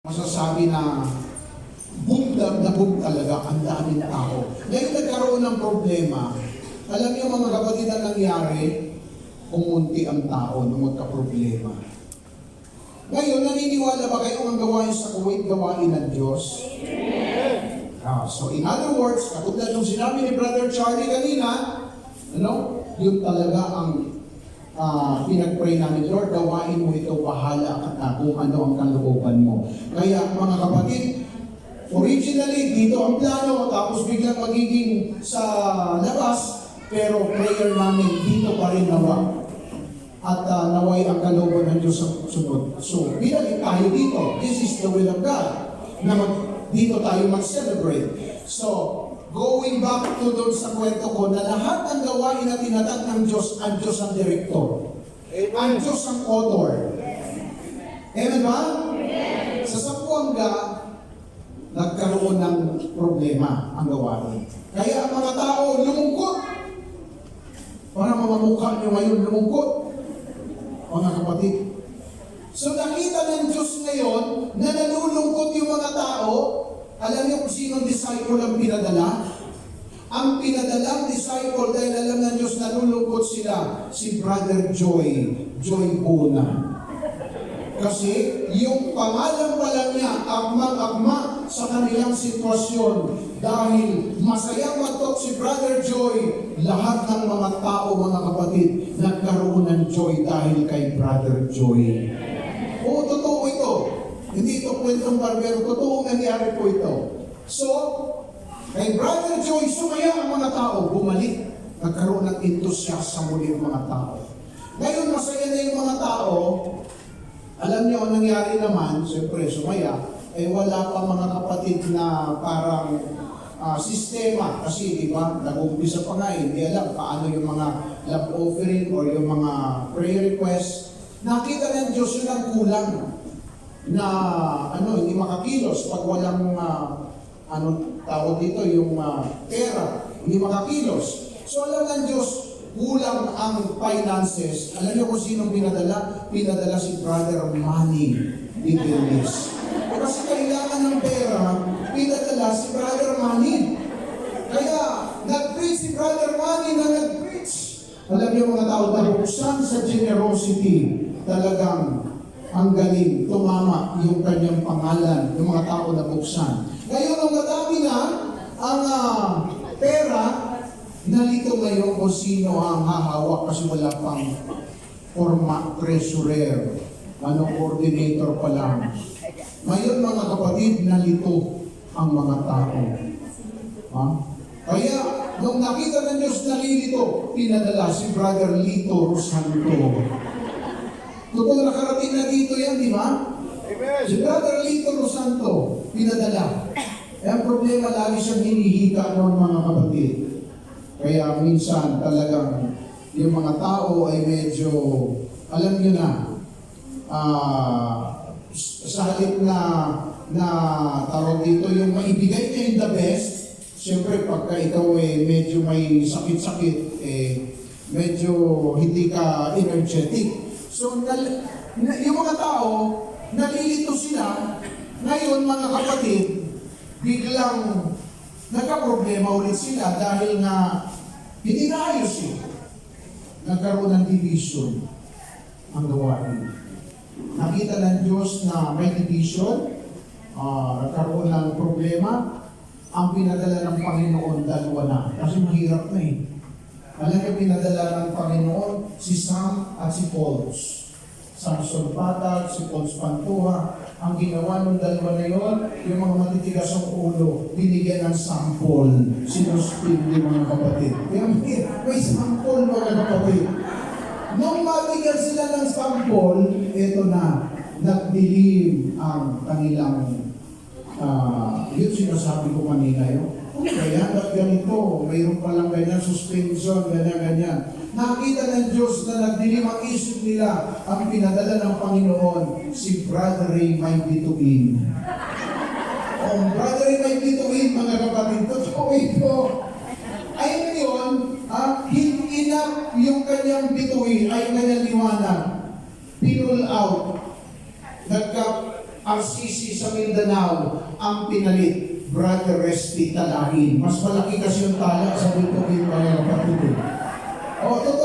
Masasabi na bundag na bug talaga ang daming tao. Ngayon nagkaroon ng problema. Alam niyo mga kapatid na nangyari, kumunti ang tao nung magka-problema. Ngayon, naniniwala ba kayo ang gawain sa Kuwait, gawain ng Diyos? So in other words, katulad nung sinabi ni Brother Charlie kanina, yun talaga ang pinag-pray namin, Lord, gawain mo ito, bahala ka kung ano ang kalooban mo. Kaya mga kapatid, originally, dito ang plano, tapos biglang magiging sa labas, pero prayer namin, dito pa rin nawa. At naway ang kalooban ng Diyos sa sunod. So, binalik tayo dito. This is the will of God. Na dito tayo mag-celebrate. So, going back to doon sa kwento ko, na lahat ng gawain na tinatag ng Diyos, ang Diyos ang director. Ang Diyos ang author. Amen ba? Sa Sampuanga, nagkaroon ng problema ang gawain. Kaya ang mga tao lumungkot. Para mga mukha nyo ngayon lumungkot. Mga kapatid. So nakita ng Diyos ngayon na nalulungkot yung mga tao. Alam niyo kung sinong disciple ang pinadala? Ang pinadalang disciple dahil alam ng Diyos nalulungkot sila, si Brother Joy Bona. Kasi yung pangalan pa lang niya, akmang-akma sa kanilang sitwasyon. Dahil masaya magtok si Brother Joy, lahat ng mga tao, mga kapatid, nagkaroon ng joy dahil kay Brother Joy. Oo, totoo ito. Hindi ito kwentong barbero, totoo nangyari po ito. So, kay Brother Joy, sumaya ang mga tao, bumalik. Nagkaroon ng enthusiasm muli ang mga tao. Ngayon, masaya na yung mga tao. Alam niyo, ang nangyari naman, siyempre, sumaya, wala pa mga kapatid na parang sistema. Kasi, di ba, nag-uumpisa pa nga, hindi alam paano yung mga love offering or yung mga prayer request. Nakita ng Diyos yun ang kulang na hindi makakilos pag walang tawag dito yung pera, hindi makakilos. So alam ng Diyos, kulang ang finances. Alam niyo kung sinong pinadala? Pinadala si Brother Manny Ibelis. Kasi kailangan ng pera, pinadala si Brother Manny. Kaya nag-preach si Brother Manny na nag-preach. Alam niyo mga tao, nabuksan sa generosity, talagang ang galing, tumama yung kanyang pangalan, yung mga tao na buksan. Ngayon, ang madami na ang pera, nalito ngayon kung sino ang hahawak kasi wala pang forma, treasurer, coordinator pa lang. Ngayon, mga kapatid, nalito ang mga tao. Kaya, nung nakita ng Diyos nalilito, pinadala si Brother Lito Rosanto. Totoo nakarating na dito yan, di ba? Amen. Si Brother Lito Rosanto, pinadala. Ang problema, lagi siyang hinihika noon mga kapatid. Kaya minsan talagang yung mga tao ay medyo, alam nyo na, sa halip na tawag dito, yung maibigay niya yung the best, siyempre pagka ikaw medyo may sakit-sakit, medyo hindi ka energetic. So, yung mga tao, nalilito sila. Ngayon, mga kapatid, biglang nagka-problema ulit sila dahil nga hindi naayos nagkaroon ng division ang gawain. Nakita ng Diyos na may division, nagkaroon ng problema. Ang pinadala ng Panginoon, dalawa na. Kasi mahirap na Alam niyo, pinadala ng Panginoon si Sam at si Paul. Samson Patag, si Paul Pantuha. Ang ginawa ng dalawa na yon, yung mga matitigas ang ulo, binigyan ng sample. Sinuspindi mga kapatid. Kaya may sample mga kapatid. Nung mabigyan sila ng sample, ito na, nagdilim ang kanilang, yun sinasabi ko kanina yun. Kaya ba't ganito? Mayroon palang ganyan, suspension, ganyan. Nakita ng Diyos na nagdilim ang isip nila. Ang pinadala ng Panginoon, si Brother Ray May Bituin. Ang Brother Ray May Bituin, mga kapatid, totoo ito. Ay ngayon, hinap yung kanyang bituin, ay kanyang liwanag. Pinul out. RCC sa Mindanao ang pinalit, Brother Resty Talahin. Mas malaki kasi yung tala sa dito